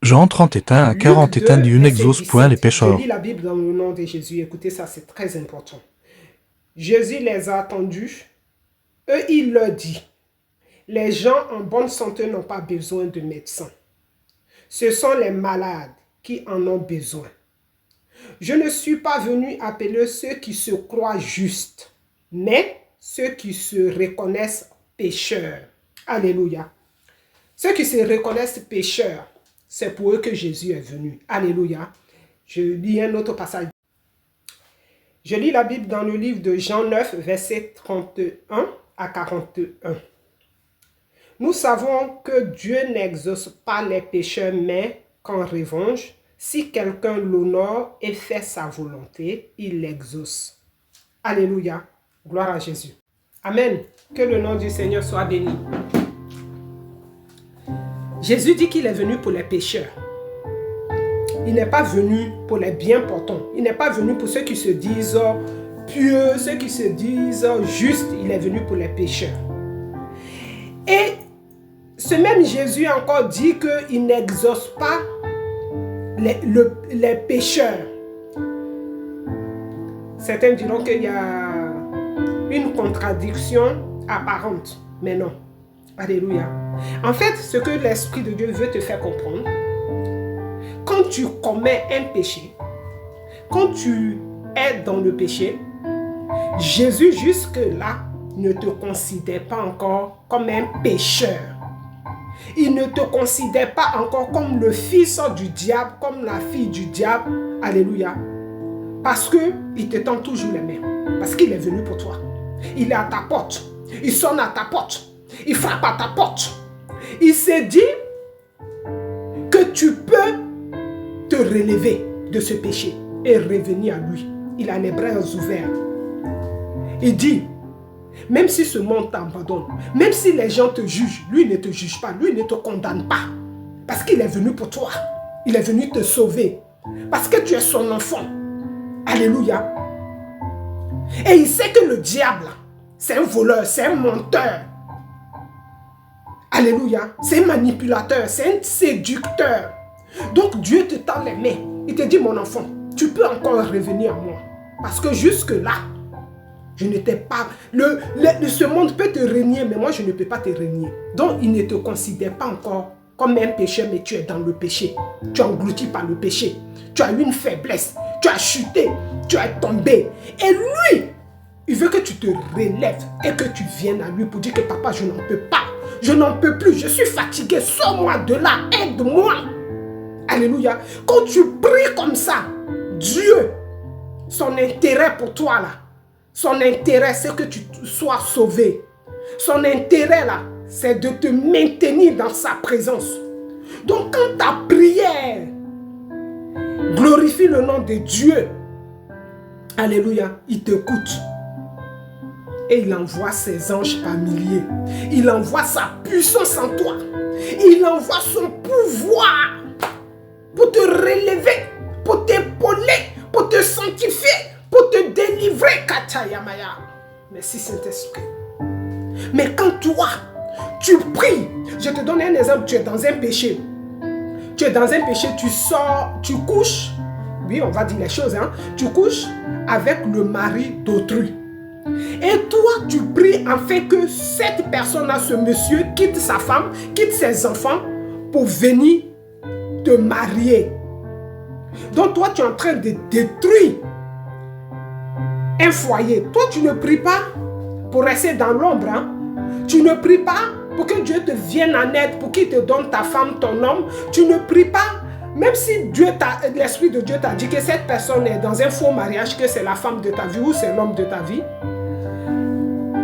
Jean 31 à 41 dit: n'exauce point les pécheurs. Je lis la Bible dans le nom de Jésus. Écoutez ça, c'est très important. Jésus les a attendus. Eux, il leur dit: les gens en bonne santé n'ont pas besoin de médecins. Ce sont les malades qui en ont besoin. Je ne suis pas venu appeler ceux qui se croient justes, mais ceux qui se reconnaissent pécheurs. Alléluia. Ceux qui se reconnaissent pécheurs, c'est pour eux que Jésus est venu. Alléluia. Je lis un autre passage. Je lis la Bible dans le livre de Jean 9, versets 31 à 41. Nous savons que Dieu n'exauce pas les pécheurs, mais qu'en revanche, si quelqu'un l'honore et fait sa volonté, il l'exauce. Alléluia. Gloire à Jésus. Amen. Que le nom du Seigneur soit béni. Jésus dit qu'il est venu pour les pécheurs. Il n'est pas venu pour les bien portants. Il n'est pas venu pour ceux qui se disent pieux, ceux qui se disent justes. Il est venu pour les pécheurs. Et ce même Jésus a encore dit qu'il n'exauce pas les pécheurs. Certains diront qu'il y a une contradiction apparente, mais non. Alléluia. En fait, ce que l'Esprit de Dieu veut te faire comprendre, quand tu commets un péché, quand tu es dans le péché, Jésus jusque-là ne te considère pas encore comme un pécheur. Il ne te considère pas encore comme le fils du diable, comme la fille du diable. Alléluia. Parce qu'il te tend toujours les mains. Parce qu'il est venu pour toi. Il est à ta porte. Il sonne à ta porte. Il frappe à ta porte. Il s'est dit que tu peux te relever de ce péché et revenir à lui. Il a les bras ouverts. Il dit, même si ce monde t'abandonne, même si les gens te jugent, lui ne te juge pas, lui ne te condamne pas. Parce qu'il est venu pour toi. Il est venu te sauver. Parce que tu es son enfant. Alléluia. Et il sait que le diable, c'est un voleur, c'est un menteur. Alléluia. C'est un manipulateur, c'est un séducteur. Donc Dieu te tend les mains. Il te dit, mon enfant, tu peux encore revenir à moi. Parce que jusque-là, je n'étais pas... ce monde peut te régner, mais moi, je ne peux pas te régner. Donc, il ne te considère pas encore comme un pécheur, mais tu es dans le péché. Tu es englouti par le péché. Tu as eu une faiblesse. Tu as chuté. Tu as tombé. Et lui, il veut que tu te relèves et que tu viennes à lui pour dire que papa, je n'en peux pas. Je n'en peux plus. Je suis fatigué. Sors-moi de là. Aide-moi. Alléluia. Quand tu pries comme ça, Dieu, son intérêt pour toi là, son intérêt c'est que tu sois sauvé. Son intérêt là, c'est de te maintenir dans sa présence. Donc quand ta prière glorifie le nom de Dieu, alléluia, il t'écoute. Et il envoie ses anges par milliers. Il envoie sa puissance en toi. Il envoie son pouvoir pour te relever, pour t'épauler, pour te sanctifier, pour te délivrer. Katayamaya. Merci Saint-Esprit. Mais quand toi, tu pries, je te donne un exemple, tu es dans un péché. Tu es dans un péché, tu sors, tu couches, oui on va dire les choses, hein, tu couches avec le mari d'autrui. Et toi, tu pries afin que cette personne-là, ce monsieur, quitte sa femme, quitte ses enfants pour venir te marier. Donc toi, tu es en train de détruire un foyer. Toi, tu ne pries pas pour rester dans l'ombre. Hein? Tu ne pries pas pour que Dieu te vienne en aide, pour qu'il te donne ta femme, ton homme. Tu ne pries pas, même si l'Esprit de Dieu t'a dit que cette personne est dans un faux mariage, que c'est la femme de ta vie ou c'est l'homme de ta vie.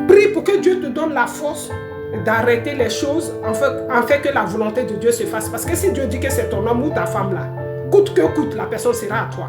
Prie pour que Dieu te donne la force d'arrêter les choses afin que la volonté de Dieu se fasse. Parce que si Dieu dit que c'est ton homme ou ta femme là, coûte que coûte, la personne sera à toi.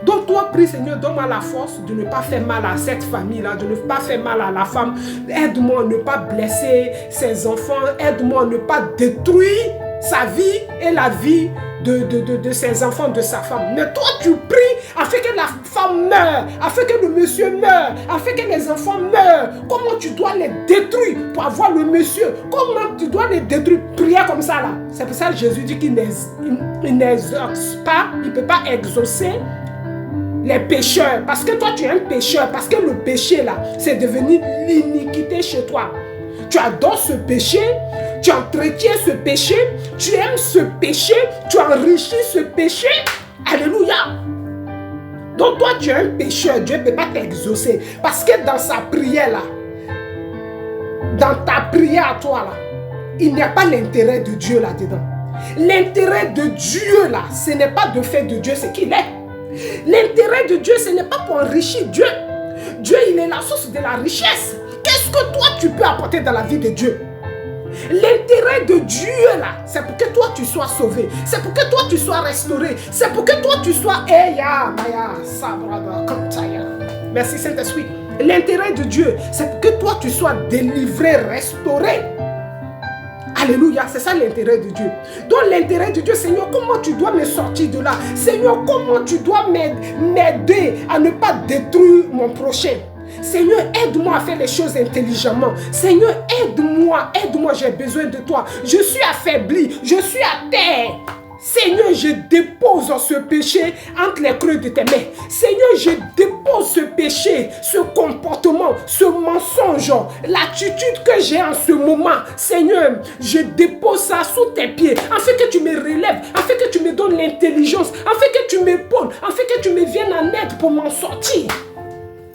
Donc toi, prie Seigneur, donne-moi la force de ne pas faire mal à cette famille-là, de ne pas faire mal à la femme. Aide-moi à ne pas blesser ses enfants. Aide-moi à ne pas détruire sa vie et la vie de ses enfants, de sa femme. Mais toi, tu pries afin que la femme meure, afin que le monsieur meure, afin que les enfants meurent. Comment tu dois les détruire pour avoir le monsieur? Comment tu dois les détruire? Prier comme ça là. C'est pour ça que Jésus dit qu'il n'exauce pas, il ne peut pas exaucer les pécheurs. Parce que toi tu es un pécheur, parce que le péché là, c'est devenu l'iniquité chez toi. Tu adores ce péché, tu entretiens ce péché, tu aimes ce péché, tu enrichis ce péché. Alléluia. Donc toi tu es un pécheur, Dieu ne peut pas t'exaucer. Parce que dans sa prière là, dans ta prière à toi là, il n'y a pas l'intérêt de Dieu là-dedans. L'intérêt de Dieu là, ce n'est pas de faire de Dieu ce qu'il est. L'intérêt de Dieu, ce n'est pas pour enrichir Dieu. Dieu, il est la source de la richesse. Qu'est-ce que toi tu peux apporter dans la vie de Dieu? L'intérêt de Dieu là, c'est pour que toi tu sois sauvé, c'est pour que toi tu sois restauré, c'est pour que toi tu sois merci Saint-Esprit. L'intérêt de Dieu, c'est pour que toi tu sois délivré, restauré. Alléluia, c'est ça l'intérêt de Dieu. Donc l'intérêt de Dieu, Seigneur, comment tu dois me sortir de là? Seigneur, comment tu dois m'aider à ne pas détruire mon prochain? Seigneur, aide-moi à faire les choses intelligemment. Seigneur, aide-moi, j'ai besoin de toi. Je suis affaibli, je suis à terre. Seigneur, je dépose ce péché entre les creux de tes mains. Seigneur, je dépose ce péché, ce comportement, ce mensonge, l'attitude que j'ai en ce moment. Seigneur, je dépose ça sous tes pieds, afin que tu me relèves, afin que tu me donnes l'intelligence, afin que tu m'épaules, afin que tu me viennes en aide pour m'en sortir.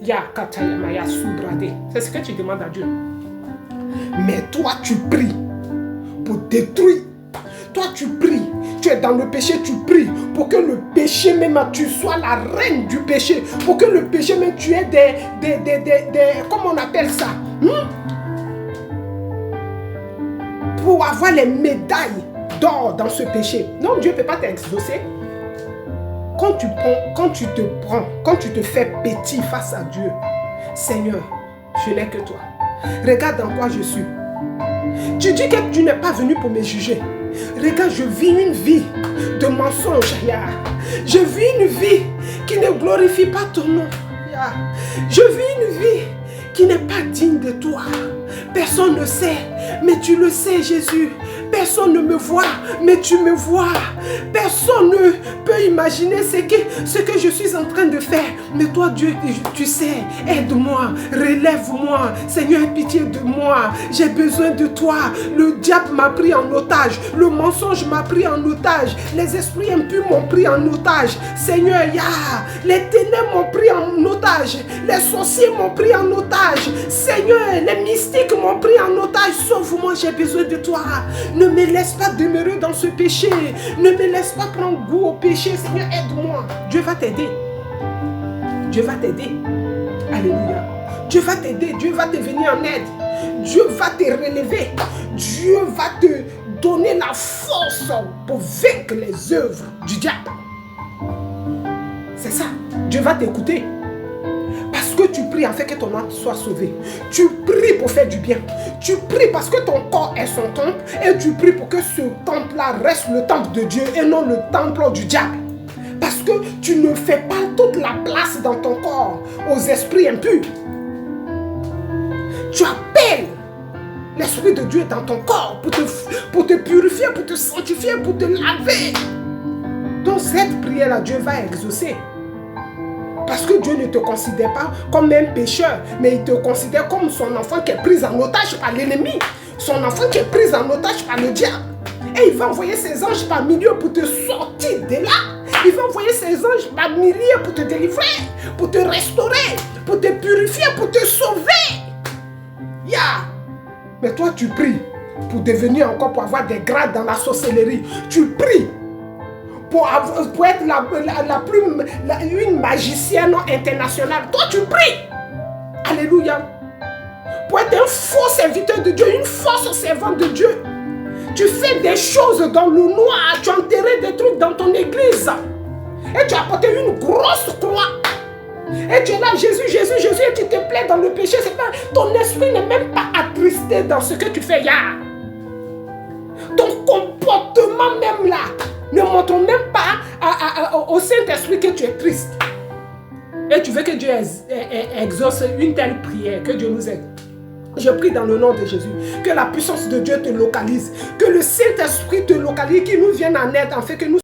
C'est ce que tu demandes à Dieu. Mais toi, tu pries pour détruire. Toi, tu pries. Tu es dans le péché, tu pries pour que le péché même, tu sois la reine du péché. Pour que le péché même, tu aies comment on appelle ça? Pour avoir les médailles d'or dans ce péché. Non, Dieu ne peut pas t'exaucer. Quand tu te fais petit face à Dieu, Seigneur, je n'ai que toi. Regarde dans quoi je suis. Tu dis que tu n'es pas venu pour me juger. Regarde, je vis une vie de mensonge. Je vis une vie qui ne glorifie pas ton nom. Je vis une vie qui n'est pas digne de toi. Personne ne sait, mais tu le sais, Jésus. Personne ne me voit, mais tu me vois. Personne ne peut imaginer ce que je suis en train de faire. Mais toi, Dieu, tu sais, aide-moi, relève-moi. Seigneur, aie pitié de moi. J'ai besoin de toi. Le diable m'a pris en otage. Le mensonge m'a pris en otage. Les esprits impurs m'ont pris en otage. Seigneur, les ténèbres m'ont pris en otage. Les sorciers m'ont pris en otage. Seigneur, les mystiques m'ont pris en otage. Sauve-moi, j'ai besoin de toi. Ne me laisse pas demeurer dans ce péché. Ne me laisse pas prendre goût au péché. Seigneur, aide-moi. Dieu va t'aider. Dieu va t'aider. Alléluia. Dieu va t'aider. Dieu va te venir en aide. Dieu va te relever. Dieu va te donner la force pour vaincre les œuvres du diable. C'est ça. Dieu va t'écouter. Parce que tu pries afin que ton âme soit sauvée. Tu pries pour faire du bien. Tu pries parce que ton corps est son temple. Et tu pries pour que ce temple-là reste le temple de Dieu et non le temple du diable. Parce que tu ne fais pas toute la place dans ton corps aux esprits impurs. Tu appelles l'Esprit de Dieu dans ton corps pour te purifier, pour te sanctifier, pour te laver. Donc cette prière-là, Dieu va exaucer. Parce que Dieu ne te considère pas comme un pécheur, mais il te considère comme son enfant qui est pris en otage par l'ennemi. Son enfant qui est pris en otage par le diable. Et il va envoyer ses anges par milliers pour te sortir de là. Il va envoyer ses anges par milliers pour te délivrer, pour te restaurer, pour te purifier, pour te sauver. Mais toi tu pries pour devenir encore, pour avoir des grades dans la sorcellerie. Tu pries pour être une magicienne internationale. Toi, tu pries. Alléluia. Pour être un faux serviteur de Dieu, une fausse servante de Dieu. Tu fais des choses dans le noir. Tu as enterré des trucs dans ton église. Et tu as apporté une grosse croix. Et tu es là, Jésus, Jésus, Jésus, et tu te plais dans le péché. C'est pas, ton esprit n'est même pas attristé dans ce que tu fais. Ton comportement même là ne montre même pas au Saint-Esprit que tu es triste. tu veux que Dieu exauce une telle prière, que Dieu nous aide. Je prie dans le nom de Jésus, que la puissance de Dieu te localise, que le Saint-Esprit te localise, qu'il nous vienne en aide, en fait que nous